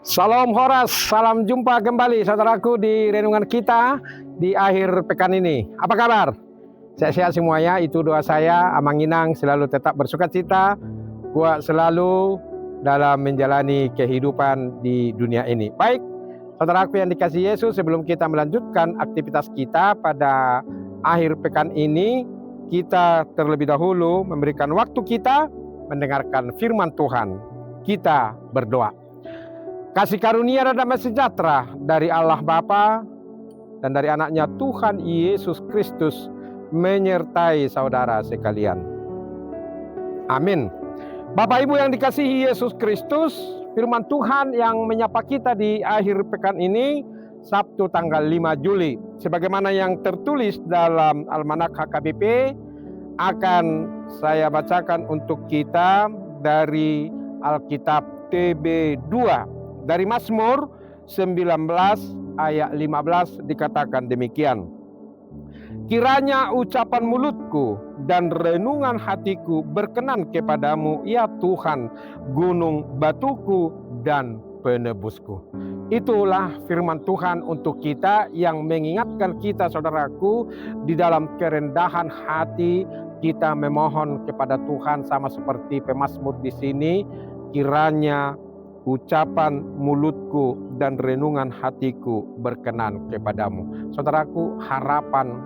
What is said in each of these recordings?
Salam Horas, salam jumpa kembali saudaraku di renungan kita di akhir pekan ini. Apa kabar? Sehat-sehat semuanya, itu doa saya. Amanginang selalu tetap bersukacita, kuat selalu dalam menjalani kehidupan di dunia ini. Baik, saudaraku yang dikasihi Yesus, sebelum kita melanjutkan aktivitas kita pada akhir pekan ini, kita terlebih dahulu memberikan waktu kita mendengarkan firman Tuhan. Kita berdoa. Kasih karunia dan damai sejahtera dari Allah Bapa dan dari anaknya Tuhan Yesus Kristus menyertai saudara sekalian. Amin. Bapak Ibu yang dikasihi Yesus Kristus, firman Tuhan yang menyapa kita di akhir pekan ini, Sabtu tanggal 5 Juli. Sebagaimana yang tertulis dalam Almanak HKBP, akan saya bacakan untuk kita dari Alkitab TB2. Dari Mazmur 19 ayat 15 dikatakan demikian. Kiranya ucapan mulutku dan renungan hatiku berkenan kepadamu, ya Tuhan, gunung batuku dan penebusku. Itulah firman Tuhan untuk kita yang mengingatkan kita, saudaraku, di dalam kerendahan hati kita memohon kepada Tuhan sama seperti pemazmur di sini. Kiranya ucapan mulutku dan renungan hatiku berkenan kepadamu. Saudaraku, harapan,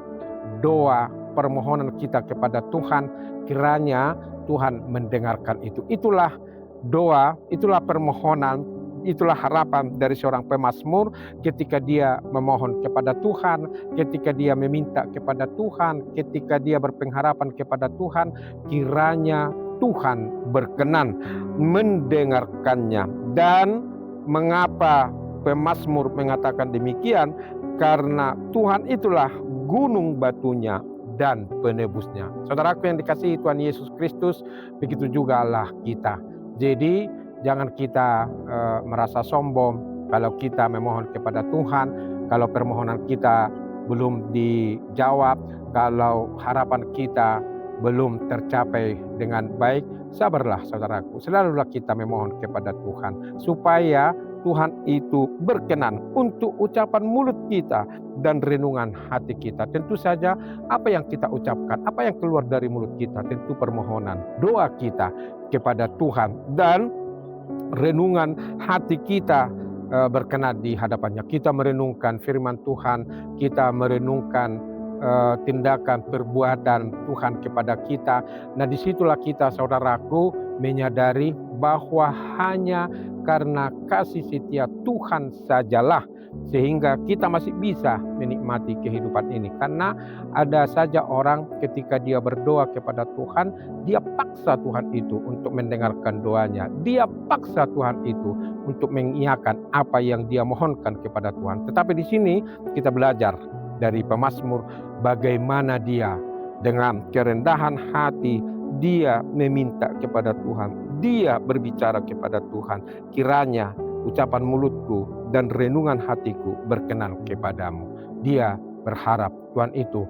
doa, permohonan kita kepada Tuhan, kiranya Tuhan mendengarkan itu. Itulah doa, itulah permohonan, itulah harapan dari seorang pemazmur ketika dia memohon kepada Tuhan, ketika dia meminta kepada Tuhan, ketika dia berpengharapan kepada Tuhan, kiranya Tuhan berkenan mendengarkannya. Dan mengapa pemazmur mengatakan demikian? Karena Tuhan itulah gunung batunya dan penebusnya. Saudaraku yang dikasihi Tuhan Yesus Kristus, begitu juga Allah kita. Jadi jangan kita merasa sombong kalau kita memohon kepada Tuhan, kalau permohonan kita belum dijawab, kalau harapan kita belum tercapai dengan baik. Sabarlah saudaraku, selalulah kita memohon kepada Tuhan supaya Tuhan itu berkenan untuk ucapan mulut kita dan renungan hati kita. Tentu saja apa yang kita ucapkan, apa yang keluar dari mulut kita, tentu permohonan, doa kita kepada Tuhan, dan renungan hati kita berkenan di hadapannya. Kita merenungkan firman Tuhan, kita merenungkan tindakan perbuatan Tuhan kepada kita. Nah, disitulah kita, saudaraku, menyadari bahwa hanya karena kasih setia Tuhan sajalah sehingga kita masih bisa menikmati kehidupan ini. Karena ada saja orang ketika dia berdoa kepada Tuhan, dia paksa Tuhan itu untuk mendengarkan doanya. Dia paksa Tuhan itu untuk mengiyakan apa yang dia mohonkan kepada Tuhan. Tetapi di sini kita belajar dari pemazmur bagaimana dia dengan kerendahan hati dia meminta kepada Tuhan, dia berbicara kepada Tuhan. Kiranya ucapan mulutku dan renungan hatiku berkenan kepadamu. Dia berharap Tuhan itu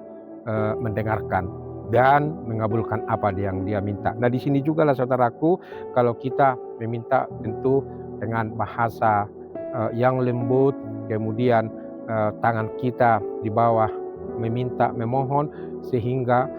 mendengarkan dan mengabulkan apa yang dia minta. Nah, di sini juga lah saudaraku, kalau kita meminta tentu dengan bahasa yang lembut, kemudian tangan kita di bawah meminta, memohon, sehingga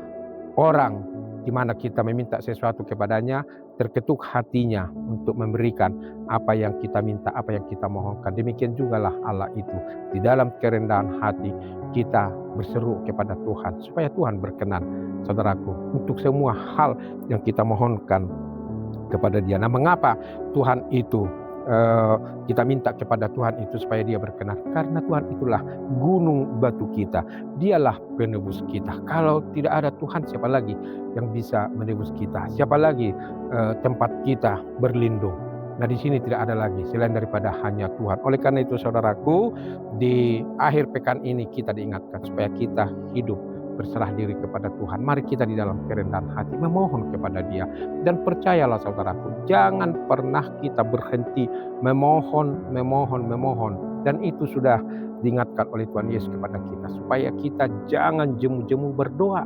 orang di mana kita meminta sesuatu kepadanya terketuk hatinya untuk memberikan apa yang kita minta, apa yang kita mohonkan. Demikian jugalah Allah itu. Di dalam kerendahan hati kita berseru kepada Tuhan supaya Tuhan berkenan, saudaraku, untuk semua hal yang kita mohonkan kepada Dia. Nah, mengapa Tuhan itu kita minta kepada Tuhan itu supaya Dia berkenan? Karena Tuhan itulah gunung batu kita, Dialah penebus kita. Kalau tidak ada Tuhan, siapa lagi yang bisa menebus kita? Siapa lagi tempat kita berlindung? Nah, di sini tidak ada lagi selain daripada hanya Tuhan. Oleh karena itu, saudaraku, di akhir pekan ini kita diingatkan supaya kita hidup berserah diri kepada Tuhan. Mari kita di dalam kerendahan hati memohon kepada Dia. Dan percayalah saudaraku, jangan pernah kita berhenti memohon. Dan itu sudah diingatkan oleh Tuhan Yesus kepada kita, supaya kita jangan jemu-jemu berdoa.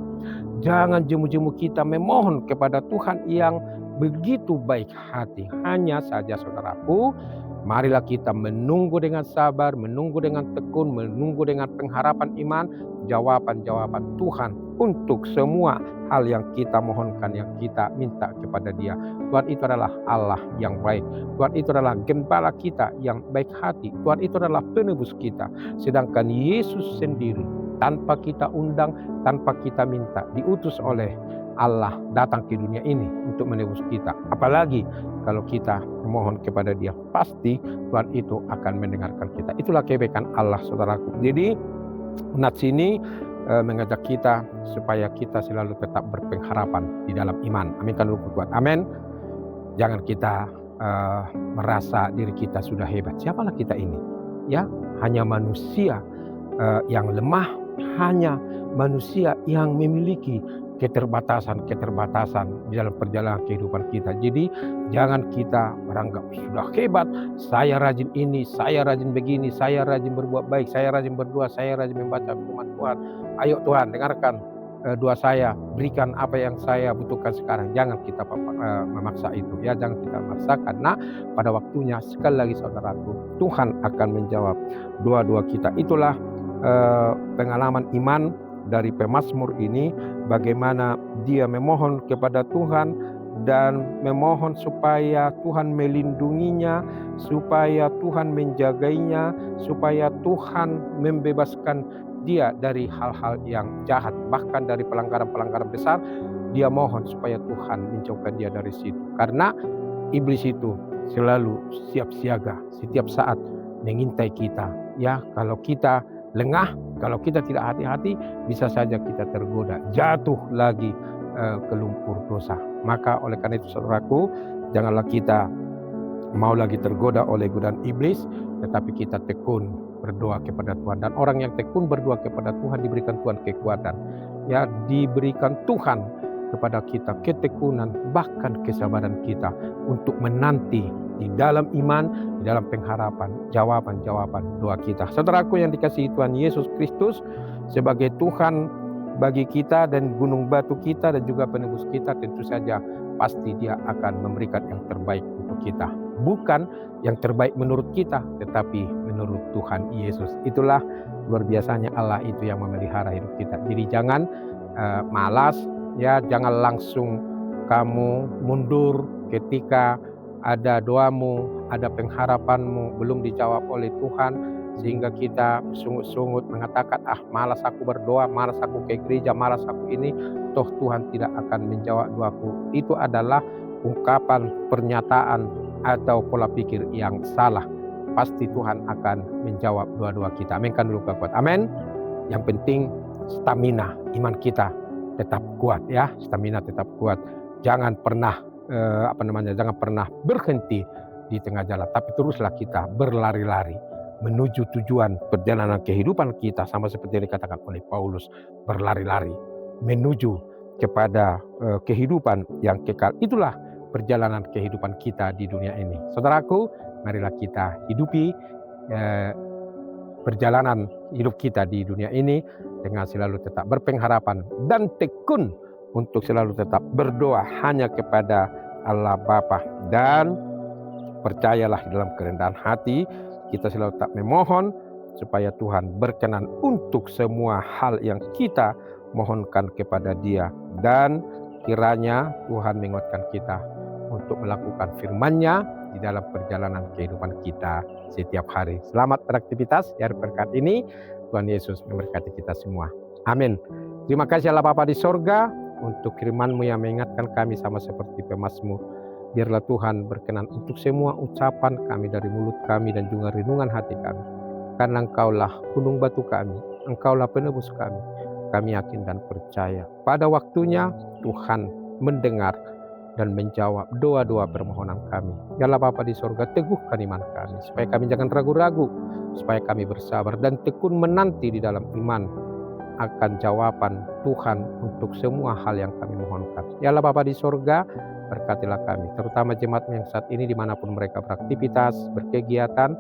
Jangan jemu-jemu kita memohon kepada Tuhan yang begitu baik hati. Hanya saja saudaraku, marilah kita menunggu dengan sabar, menunggu dengan tekun, menunggu dengan pengharapan iman, jawaban-jawaban Tuhan untuk semua hal yang kita mohonkan, yang kita minta kepada Dia. Tuhan itu adalah Allah yang baik. Tuhan itu adalah gembala kita yang baik hati. Tuhan itu adalah penebus kita. Sedangkan Yesus sendiri, tanpa kita undang, tanpa kita minta, diutus oleh Allah datang ke dunia ini untuk menebus kita. Apalagi kalau kita memohon kepada Dia, pasti Tuhan itu akan mendengarkan kita. Itulah kebaikan Allah, saudaraku. Jadi nats ini mengajak kita supaya kita selalu tetap berpengharapan di dalam iman. Amin kan Roh kuat. Amin. Jangan kita merasa diri kita sudah hebat. Siapalah kita ini? Ya, hanya manusia yang lemah, hanya manusia yang memiliki keterbatasan di dalam perjalanan kehidupan kita. Jadi jangan kita beranggap sudah hebat, saya rajin ini, saya rajin begini, saya rajin berbuat baik, saya rajin berdoa, saya rajin membaca firman Tuhan. Ayo Tuhan, dengarkan doa saya, berikan apa yang saya butuhkan sekarang. Jangan kita memaksa itu, ya, jangan kita memaksa, karena pada waktunya sekali lagi saudaraku, Tuhan akan menjawab doa-doa kita. Itulah pengalaman iman dari pemazmur ini, bagaimana dia memohon kepada Tuhan dan memohon supaya Tuhan melindunginya, supaya Tuhan menjagainya, supaya Tuhan membebaskan dia dari hal-hal yang jahat, bahkan dari pelanggaran-pelanggaran besar. Dia mohon supaya Tuhan menjauhkan dia dari situ, karena iblis itu selalu siap siaga setiap saat mengintai kita. Ya, kalau kita lengah, kalau kita tidak hati-hati, bisa saja kita tergoda, jatuh lagi ke lumpur dosa. Maka oleh karena itu saudaraku, janganlah kita mau lagi tergoda oleh godaan iblis, tetapi kita tekun berdoa kepada Tuhan. Dan orang yang tekun berdoa kepada Tuhan diberikan Tuhan kekuatan. Ya, diberikan Tuhan kepada kita ketekunan, bahkan kesabaran kita untuk menanti di dalam iman, di dalam pengharapan, jawaban-jawaban doa kita. Saudaraku yang dikasihi Tuhan Yesus Kristus, sebagai Tuhan bagi kita dan gunung batu kita dan juga penebus kita, tentu saja pasti Dia akan memberikan yang terbaik untuk kita. Bukan yang terbaik menurut kita, tetapi menurut Tuhan Yesus. Itulah luar biasanya Allah itu yang memelihara hidup kita. Jadi jangan malas, ya, jangan langsung kamu mundur ketika ada doamu, ada pengharapanmu belum dijawab oleh Tuhan, sehingga kita sungut-sungut mengatakan, malas aku berdoa, malas aku ke gereja, malas aku ini, toh Tuhan tidak akan menjawab doaku. Itu adalah ungkapan, pernyataan atau pola pikir yang salah. Pasti Tuhan akan menjawab doa-doa kita. Amin kan dulu kuat. Amin. Yang penting stamina iman kita tetap kuat, ya, stamina tetap kuat. Jangan pernah jangan pernah berhenti di tengah jalan, tapi teruslah kita berlari-lari menuju tujuan perjalanan kehidupan kita, sama seperti yang dikatakan oleh Paulus, berlari-lari menuju kepada kehidupan yang kekal. Itulah perjalanan kehidupan kita di dunia ini. Saudaraku, marilah kita hidupi perjalanan hidup kita di dunia ini dengan selalu tetap berpengharapan dan tekun untuk selalu tetap berdoa hanya kepada Allah Bapa. Dan percayalah dalam kerendahan hati kita selalu tetap memohon supaya Tuhan berkenan untuk semua hal yang kita mohonkan kepada Dia. Dan kiranya Tuhan menguatkan kita untuk melakukan firman-Nya di dalam perjalanan kehidupan kita setiap hari. Selamat beraktivitas ya, berkat ini Tuhan Yesus memberkati kita semua. Amin. Terima kasih Allah Bapa di sorga untuk firman-Mu yang mengingatkan kami sama seperti pemazmur. Biarlah Tuhan berkenan untuk semua ucapan kami dari mulut kami dan juga renungan hati kami. Karena Engkaulah gunung batu kami, Engkaulah penebus kami. Kami yakin dan percaya pada waktunya Tuhan mendengar dan menjawab doa-doa permohonan kami. Ya Allah Bapa di sorga, teguhkan iman kami supaya kami jangan ragu-ragu, supaya kami bersabar dan tekun menanti di dalam iman akan jawaban Tuhan untuk semua hal yang kami mohonkan. Ya Allah Bapa di sorga, berkatilah kami, terutama jemaat-Mu yang saat ini dimanapun mereka beraktivitas, berkegiatan,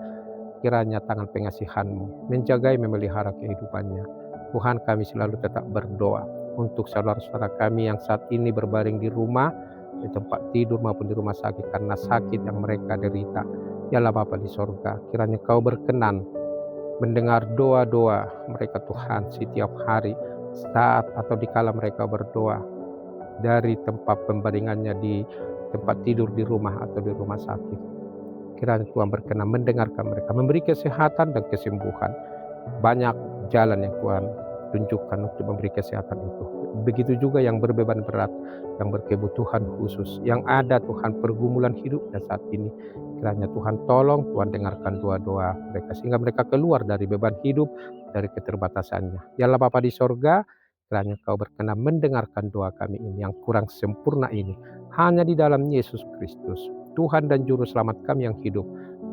kiranya tangan pengasihan-Mu menjagai, memelihara kehidupannya. Tuhan, kami selalu tetap berdoa untuk saudara-saudara kami yang saat ini berbaring di rumah, di tempat tidur maupun di rumah sakit karena sakit yang mereka derita. Ya Allah Bapa di sorga, kiranya Kau berkenan mendengar doa-doa mereka Tuhan setiap hari, saat atau dikala mereka berdoa dari tempat pembaringannya di tempat tidur di rumah atau di rumah sakit. Kiranya Tuhan berkenan mendengarkan mereka, memberi kesehatan dan kesembuhan. Banyak jalan yang Tuhan tunjukkan untuk memberi kesehatan itu. Begitu juga yang berbeban berat, yang berkebutuhan khusus, yang ada Tuhan pergumulan hidupnya saat ini. Kiranya Tuhan tolong, Tuhan dengarkan doa-doa mereka sehingga mereka keluar dari beban hidup, dari keterbatasannya. Ya Allah Bapa di sorga, kiranya Kau berkenan mendengarkan doa kami ini yang kurang sempurna ini. Hanya di dalam Yesus Kristus, Tuhan dan Juru Selamat kami yang hidup,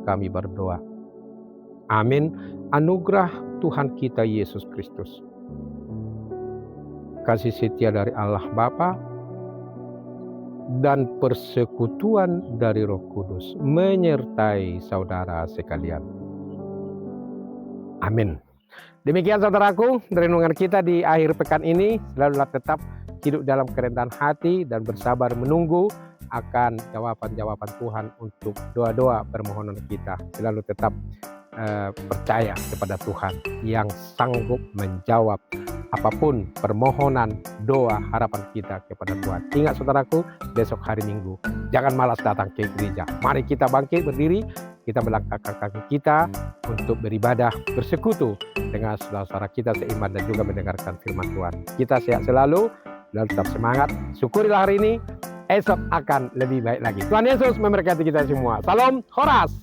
kami berdoa. Amin. Anugerah Tuhan kita Yesus Kristus, kasih setia dari Allah Bapa, dan persekutuan dari Roh Kudus menyertai saudara sekalian. Amin. Demikian saudaraku, renungan kita di akhir pekan ini. Selalulah tetap hidup dalam kerendahan hati dan bersabar menunggu akan jawaban-jawaban Tuhan untuk doa-doa permohonan kita. Selalu tetap percaya kepada Tuhan yang sanggup menjawab apapun permohonan, doa, harapan kita kepada Tuhan. Ingat saudaraku, besok hari Minggu, jangan malas datang ke gereja. Mari kita bangkit berdiri, kita melangkahkan kaki kita untuk beribadah, bersekutu dengan saudara-saudara kita seiman dan juga mendengarkan firman Tuhan. Kita sehat selalu, dan tetap semangat. Syukurilah hari ini, esok akan lebih baik lagi. Tuhan Yesus memberkati kita semua. Salam Horas.